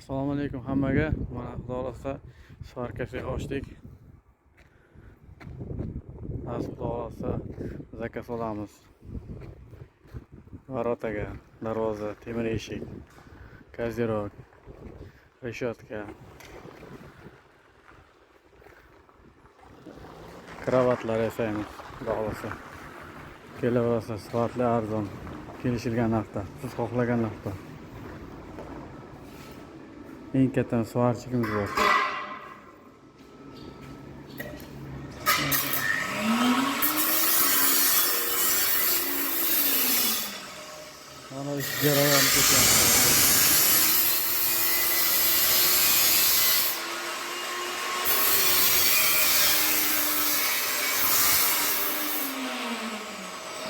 Assalomu alaykum hammaga. Mana xudo xolasa Svar kafe ochdik. Xudo xolasa zakaz olamiz. Varotaga, darvoza, temir eshik, kozirok, reshotka, kravatlar yasaymiz. Xudo xolasa kelaverasiz, sifatli, arzon, kelishilgan narxda, siz xohlagan narxda. Eng katta svarchigimiz bor. Mana ish jarayoni ketyapti.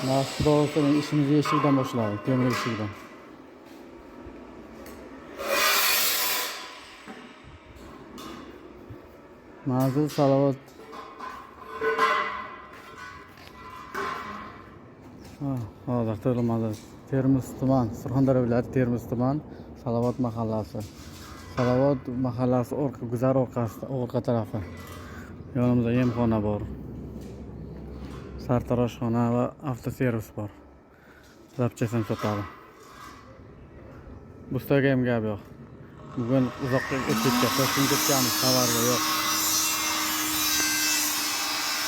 Nasib olsa ishimizni eshikdan boshladik, temir eshikdan. Manzil Salovat. Hozir to'g'rilmadi. Termiz tuman, Surxondaryo viloyati Termiz tuman, Salovat mahallasi. Salovat mahallasi guzar orqa tarafi. Yonimizda yemxona bor. Sartaroshxona va avtoservis bor. Zapchasini sotadi. Bustaga ham gap yo'q. Bugun uzoqqa ketdik, Toshkentga ketamiz, xabarga yo'q.